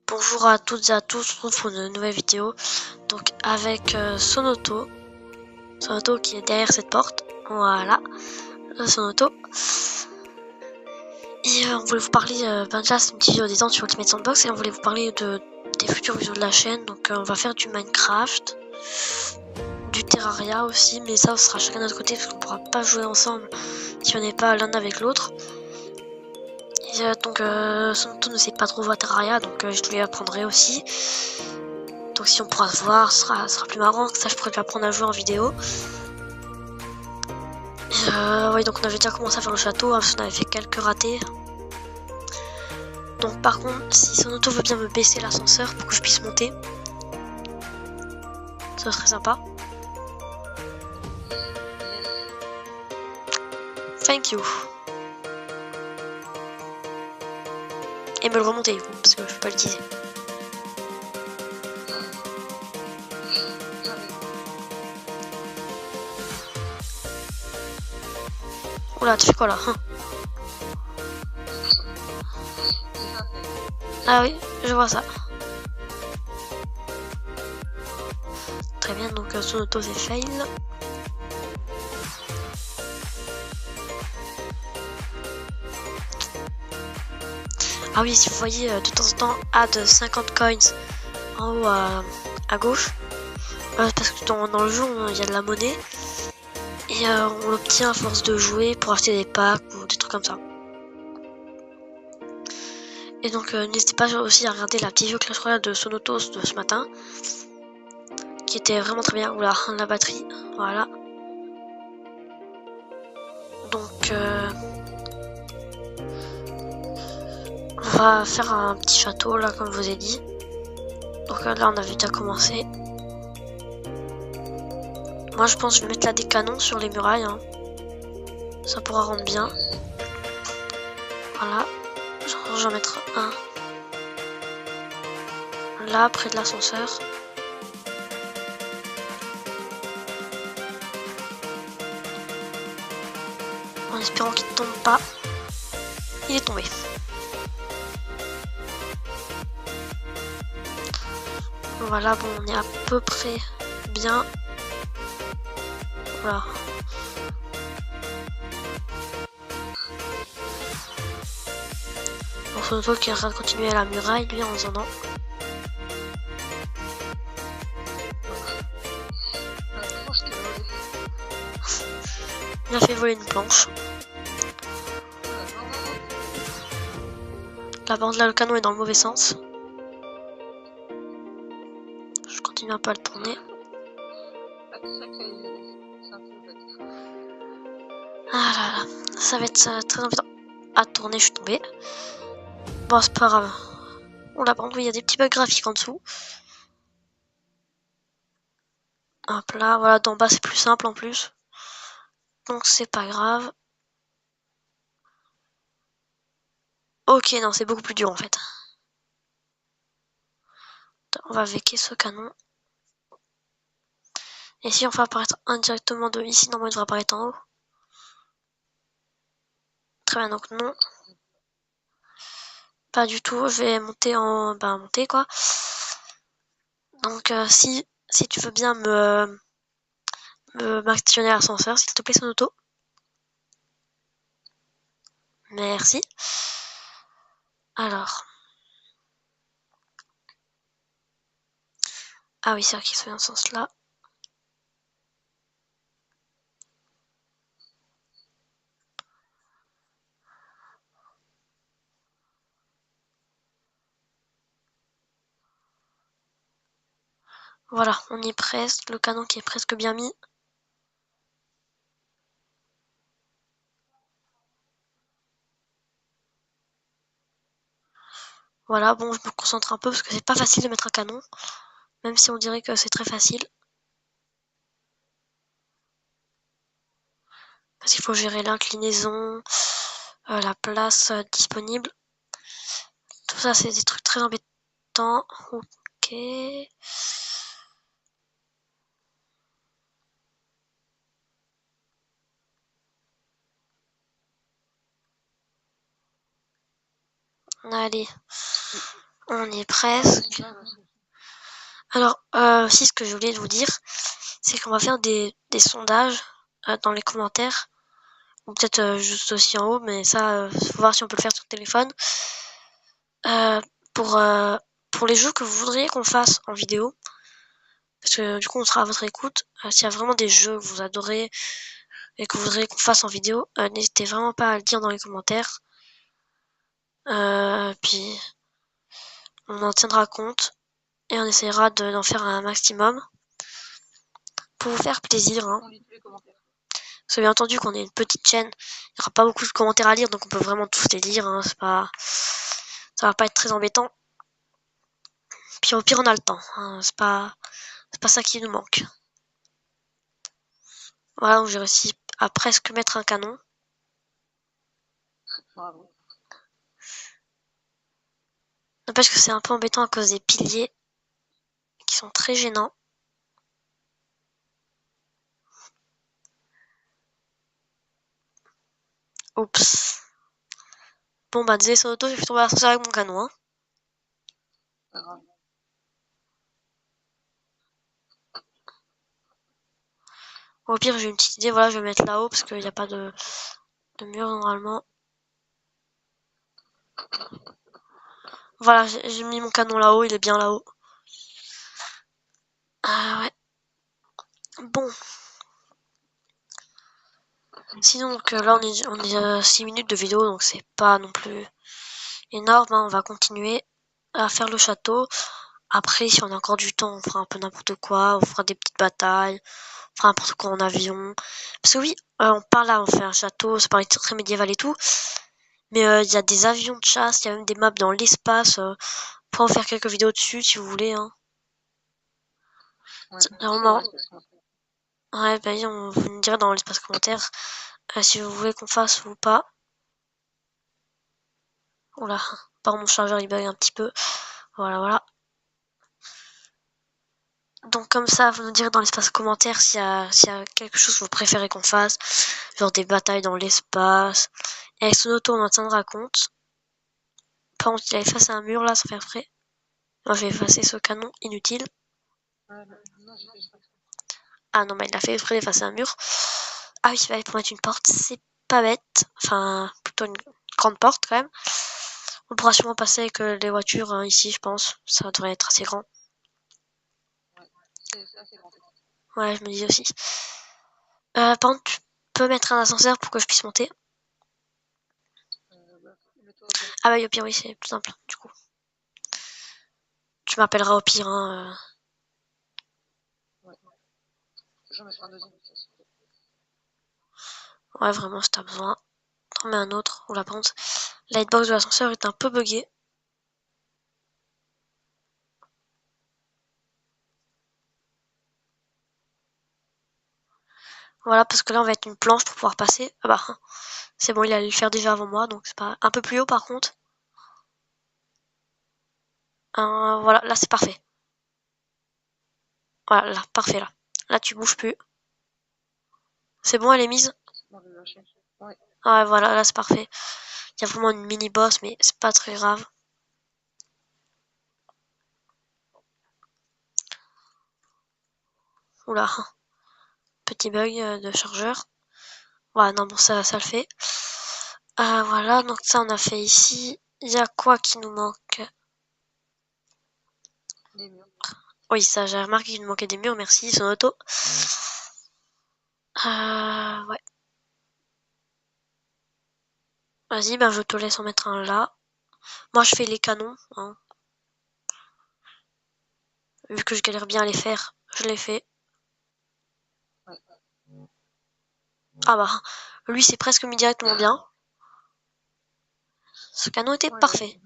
Bonjour à toutes et à tous, on se retrouve pour une nouvelle vidéo. Donc avec Sonoto qui est derrière cette porte. Voilà, Sonoto. Et on voulait vous parler, déjà c'est une petite vidéo détente sur Ultimate Sandbox et on voulait vous parler des futures vidéos de la chaîne. Donc on va faire du Minecraft, du Terraria aussi, mais ça sera chacun de notre côté parce qu'on pourra pas jouer ensemble si on n'est pas l'un avec l'autre. Donc Sonoto ne sait pas trop jouer à Terraria, donc je lui apprendrai aussi. Donc si on pourra se voir, ce sera plus marrant, ça je pourrais lui apprendre à jouer en vidéo. Oui, donc on avait déjà commencé à faire le château, hein, parce qu'on avait fait quelques ratés. Donc par contre, si Sonoto veut bien me baisser l'ascenseur pour que je puisse monter, ça serait sympa. Thank you. Et me le remonter du coup, parce que je peux pas l'utiliser. Oula, tu fais quoi là, hein? Ah oui, je vois ça. Très bien, donc Sonoto c'est fail. Ah oui, si vous voyez de temps en temps add 50 coins en haut à gauche, parce que dans le jeu il y a de la monnaie et on l'obtient à force de jouer pour acheter des packs ou des trucs comme ça. Et donc n'hésitez pas aussi à regarder la petite vidéo Clash Royale de Sonotos de ce matin, qui était vraiment très bien. Oula, la batterie, voilà. Donc on va faire un petit château là comme je vous ai dit. Donc là on avait déjà commencé. Moi je pense que je vais mettre là des canons sur les murailles, hein. Ça pourra rendre bien. Voilà, je vais en mettre un là près de l'ascenseur. En espérant qu'il ne tombe pas. Il est tombé. Voilà, bon, on est à peu près bien. Voilà. Bon, Sonoto qui est en train de continuer à la muraille, lui, en attendant. Il a fait voler une planche. La bande là, le canon est dans le mauvais sens. Je continue un peu à le tourner. Ah là là, ça va être très embêtant à tourner, je suis tombée. Bon, c'est pas grave. On l'a par contre, il y a des petits bugs graphiques en dessous. Hop là, voilà, d'en bas c'est plus simple en plus. Donc c'est pas grave. Ok, non, c'est beaucoup plus dur en fait. On va véquer ce canon. Et si on fait apparaître indirectement de ici, normalement il devrait apparaître en haut. Très bien, donc non. Pas du tout, je vais monter en... monter quoi. Donc si tu veux bien m'actionner l'ascenseur, s'il te plaît, Sonoto. Merci. Alors. Ah oui, c'est vrai qu'il se fait dans ce sens-là. Voilà, on y est presque. Le canon qui est presque bien mis. Voilà, bon, je me concentre un peu parce que c'est pas facile de mettre un canon. Même si on dirait que c'est très facile. Parce qu'il faut gérer l'inclinaison, la place disponible. Tout ça, c'est des trucs très embêtants. Ok. Allez. On y est presque. Alors, si ce que je voulais vous dire, c'est qu'on va faire des sondages dans les commentaires. Ou peut-être juste aussi en haut, mais ça, faut voir si on peut le faire sur le téléphone. Euh, pour, euh, pour les jeux que vous voudriez qu'on fasse en vidéo, parce que du coup on sera à votre écoute. S'il y a vraiment des jeux que vous adorez et que vous voudriez qu'on fasse en vidéo, n'hésitez vraiment pas à le dire dans les commentaires. Puis on en tiendra compte et on essaiera d'en faire un maximum pour vous faire plaisir. Hein. Parce que bien entendu qu'on est une petite chaîne, il n'y aura pas beaucoup de commentaires à lire, donc on peut vraiment tous les lire. Hein. Ça va pas être très embêtant. Puis au pire on a le temps. Hein. C'est pas ça qui nous manque. Voilà, donc j'ai réussi à presque mettre un canon. N'empêche que c'est un peu embêtant à cause des piliers qui sont très gênants. Oups. Bon bah désolé sur l'auto, j'ai fait tomber l'ascenseur avec mon canon. Hein. Au pire j'ai une petite idée, voilà, je vais mettre là-haut parce qu'il n'y a pas de mur normalement. Voilà, j'ai mis mon canon là-haut, il est bien là-haut. Ah ouais. Bon. Sinon, donc, là on est à 6 minutes de vidéo, donc c'est pas non plus énorme. Hein. On va continuer à faire le château. Après, si on a encore du temps, on fera un peu n'importe quoi, on fera des petites batailles, on fera n'importe quoi en avion. Parce que oui, on part là, on fait un château, ça paraît très médiéval et tout, mais il y a des avions de chasse, il y a même des maps dans l'espace, on peut en faire quelques vidéos dessus si vous voulez. Hein. Normalement, ouais, bah oui, vous me direz dans l'espace commentaire si vous voulez qu'on fasse ou pas. Oula, par mon chargeur il bug un petit peu. Voilà. Donc comme ça, vous nous direz dans l'espace commentaire s'il y a quelque chose que vous préférez qu'on fasse, genre des batailles dans l'espace. Et avec son auto, on en tiendra compte. Par contre, il a effacé un mur là sans faire exprès. Moi, je vais effacer ce canon inutile. Ah non, mais il a fait exprès d'effacer un mur. Ah oui, pour mettre une porte, c'est pas bête. Enfin, plutôt une grande porte quand même. On pourra sûrement passer avec les voitures hein, ici, je pense. Ça devrait être assez grand. Ouais, je me dis aussi. Par contre, tu peux mettre un ascenseur pour que je puisse monter. Ah bah au pire, oui, c'est plus simple, du coup. Tu m'appelleras au pire, hein. Ouais, vraiment, si t'as besoin. T'en mets un autre, ou la pente. La hitbox de l'ascenseur est un peu buggée. Voilà, parce que là, on va être une planche pour pouvoir passer. Ah bah, c'est bon, il allait le faire déjà avant moi, donc c'est pas... Un peu plus haut, par contre. Voilà, là, c'est parfait. Voilà, là, parfait, là. Là, tu bouges plus. C'est bon, elle est mise? Ouais, voilà, là, c'est parfait. Il y a vraiment une mini-boss, mais c'est pas très grave. Oula, petit bug de chargeur. Ouais, non, bon, ça le fait. Voilà, donc ça, on a fait ici. Il y a quoi qui nous manque? Oui, ça, j'ai remarqué qu'il nous manquait des murs, merci, son auto. Ouais. Vas-y, ben je te laisse en mettre un là. Moi, je fais les canons, hein. Vu que je galère bien à les faire, je les fais. Ah bah, lui, c'est presque mis directement bien. Ce canon était parfait.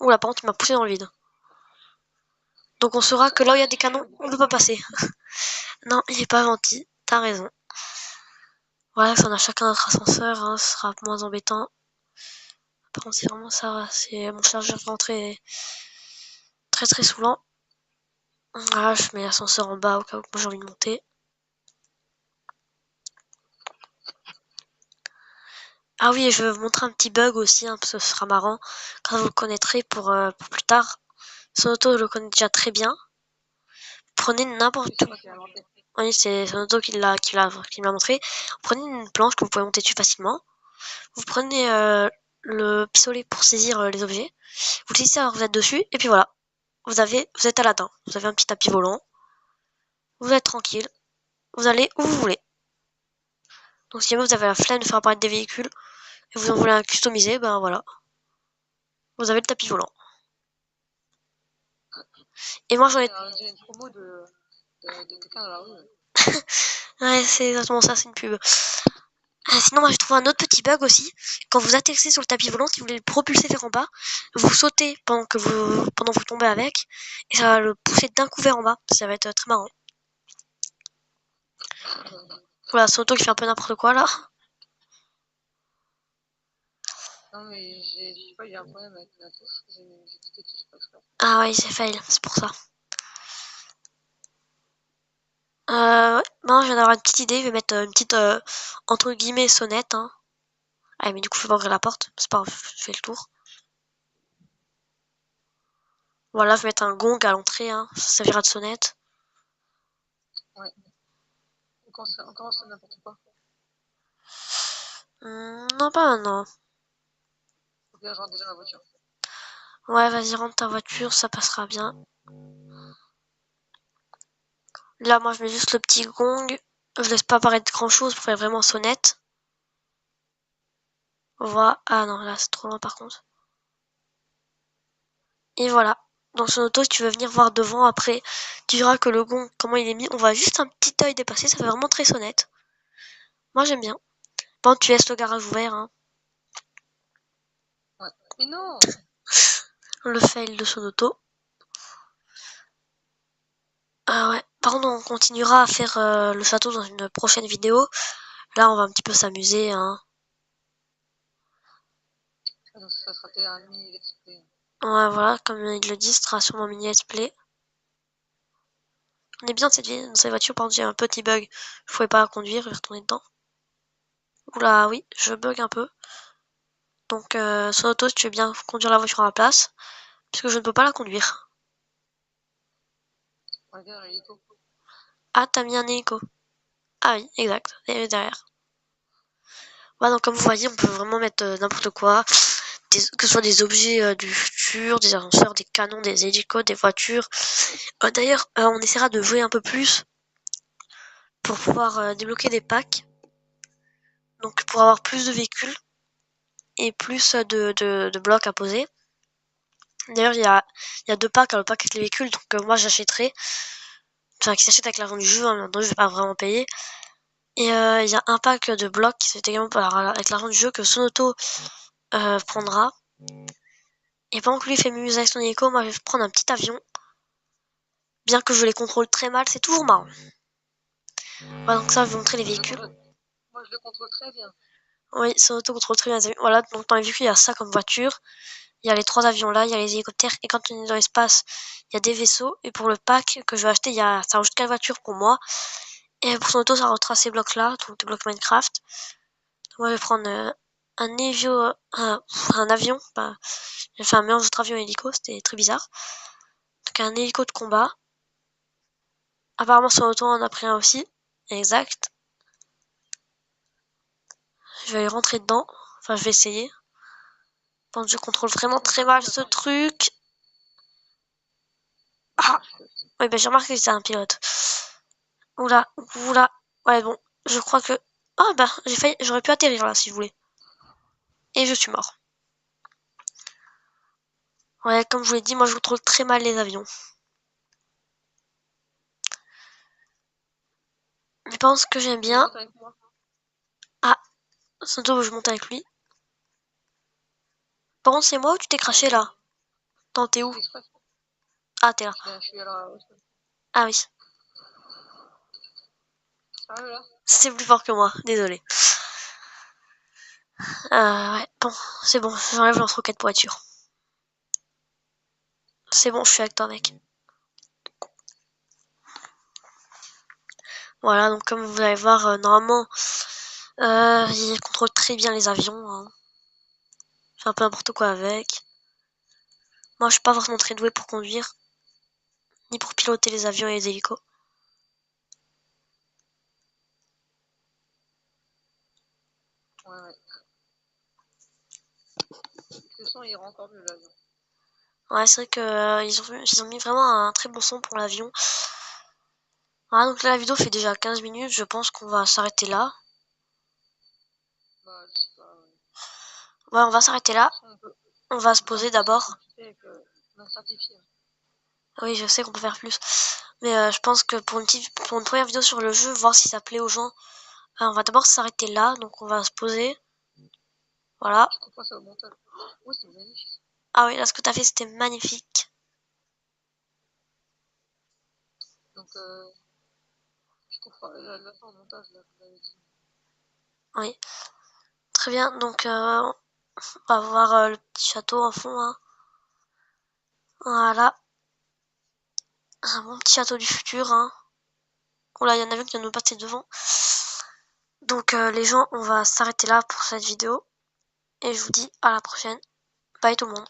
Oula, par contre, il m'a poussé dans le vide. Donc on saura que là où il y a des canons, on ne peut pas passer. Non, il est pas gentil, t'as raison. Voilà, si on a chacun notre ascenseur, hein, ce sera moins embêtant. Par contre, c'est vraiment ça, c'est mon chargeur rentré très saoulant. Voilà, je mets l'ascenseur en bas au cas où j'ai envie de monter. Ah oui, et je vais vous montrer un petit bug aussi, hein, parce que ce sera marrant quand vous le connaîtrez pour plus tard. Sonoto, je le connais déjà très bien. Prenez n'importe où. Oui, c'est Sonoto qui me l'a montré. Prenez une planche que vous pouvez monter dessus facilement. Vous prenez le pistolet pour saisir les objets. Vous le saisissez alors que vous êtes dessus, et puis voilà. Vous êtes Aladdin. Vous avez un petit tapis volant. Vous êtes tranquille. Vous allez où vous voulez. Donc si jamais vous avez la flemme de faire apparaître des véhicules et vous en voulez un customiser, ben voilà. Vous avez le tapis volant. Et moi j'en ai... On dirait une promo de quelqu'un dans la rue. Ouais, c'est exactement ça, c'est une pub. Sinon, moi j'ai trouvé un autre petit bug aussi. Quand vous atterrissez sur le tapis volant, si vous voulez le propulser vers en bas, vous sautez pendant que vous tombez avec, et ça va le pousser d'un coup vers en bas. Ça va être très marrant. Voilà, c'est Auto qui fait un peu n'importe quoi là. Non, mais je sais pas, il y a un problème avec la touche. J'ai quitté tout, c'est pas exprès. Ah ouais, c'est fail, c'est pour ça. Ouais, non, je viens d'avoir une petite idée, je vais mettre une petite, entre guillemets, sonnette, hein. Ah, mais du coup, je vais pas ouvrir la porte, c'est pas grave, je fais le tour. Voilà, je vais mettre un gong à l'entrée, hein, ça servira de sonnette. Ouais. On commence à n'importe quoi. Non, pas maintenant. Faut que je rentre déjà ma voiture. Ouais, vas-y, rentre ta voiture, ça passera bien. Là, moi, je mets juste le petit gong. Je laisse pas apparaître grand chose pour faire vraiment sonnette. Voilà. Ah non, là, c'est trop loin par contre. Et voilà. Dans son auto, si tu veux venir voir devant après, tu verras que le gong, comment il est mis, on voit juste un petit œil dépasser, ça fait vraiment très sonnette. Moi, j'aime bien. Bon, tu laisses le garage ouvert, hein. Ouais. Mais non! Le fail de son auto. Ah ouais. Par contre, on continuera à faire le château dans une prochaine vidéo. Là, on va un petit peu s'amuser, hein. Ah, donc ça sera peut-être un mini let's play. Ouais, voilà, comme il le dit, ce sera sur mon mini let's play. On est bien dans cette voiture, par contre, j'ai un petit bug. Je pouvais pas la conduire, je vais retourner dedans. Oula, oui, je bug un peu. Donc, sur auto, si tu veux bien conduire la voiture à la place, puisque je ne peux pas la conduire. Regarde, l'hélico. Ah, t'as mis un hélico. Ah oui, exact, il est derrière. Voilà, donc comme vous voyez, on peut vraiment mettre n'importe quoi, que ce soit des objets du futur, des ascenseurs, des canons, des hélicos, des voitures. D'ailleurs, on essaiera de jouer un peu plus pour pouvoir débloquer des packs, donc pour avoir plus de véhicules et plus de blocs à poser. D'ailleurs, il y a deux packs, le pack avec les véhicules, donc moi j'achèterai, enfin qui s'achète avec l'argent du jeu, hein, maintenant je vais pas vraiment payer. Et il y a un pack de blocs qui s'achète également avec l'argent du jeu que Sonoto prendra. Et pendant que lui fait mes avec son hélico, moi je vais prendre un petit avion. Bien que je les contrôle très mal, c'est toujours marrant. Voilà, donc ça, je vais vous montrer les véhicules. Moi, je le contrôle très bien. Oui, Sonoto contrôle très bien les avions. Voilà, donc dans les véhicules, il y a ça comme voiture. Il y a les trois avions là, il y a les hélicoptères. Et quand on est dans l'espace, il y a des vaisseaux. Et pour le pack que je vais acheter, ça rajoute 4 voitures pour moi. Et pour son auto, ça rajoutera ces blocs-là, donc des blocs Minecraft. Donc moi, je vais prendre un avion. Bah, j'ai fait un mélange entre avion et hélico, c'était très bizarre. Donc un hélico de combat. Apparemment, son auto en a pris un aussi. Exact. Je vais aller rentrer dedans. Enfin, je vais essayer. Bon, je contrôle vraiment très mal ce truc. Ah! Oui, ben j'ai remarqué que c'était un pilote. Oula, oula. Ouais, bon, je crois que... Ah bah, j'aurais pu atterrir là, si vous voulez. Et je suis mort. Ouais, comme je vous l'ai dit, moi je contrôle très mal les avions. Je pense que j'aime bien. Ah, Santo, je monte avec lui. Par contre, c'est moi ou tu t'es craché là? Attends, t'es où? Ah, t'es là. Je suis à la... Ah oui, Ah, là. c'est plus fort que moi, désolé. Ouais, bon, c'est bon, j'enlève lance-roquette pour être sûr. C'est bon, je suis avec toi, mec. Voilà, donc comme vous allez voir, normalement, Il contrôle très bien les avions, hein. Fait un peu n'importe quoi avec. Moi, je suis pas forcément très douée pour conduire, ni pour piloter les avions et les hélicos. Ouais, ouais. Le son, il rend encore mieux l'avion. Ouais, c'est vrai que ils ont mis vraiment un très bon son pour l'avion. Voilà, donc là, la vidéo fait déjà 15 minutes. Je pense qu'on va s'arrêter là. Bah, je sais pas. Ouais. Ouais, on va s'arrêter là. On va se On peut faire poser plus, hein, d'abord. comme tu sais, avec notre certifié. Oui, je sais qu'on peut faire plus. Mais je pense que pour une première vidéo sur le jeu, voir si ça plaît aux gens, on va d'abord s'arrêter là. Donc on va se poser. Voilà. Je comprends ça au montage. Oui, c'est magnifique. Ah oui, là, ce que t'as fait, c'était magnifique. Donc, je comprends la fin au montage, là, que vous avez dit. Oui. Très bien. Donc, on va voir le petit château en fond, hein. Voilà. Un bon petit château du futur, hein. Oh là, il y en a un qui vient de nous passer devant. Donc, les gens, on va s'arrêter là pour cette vidéo. Et je vous dis à la prochaine. Bye tout le monde.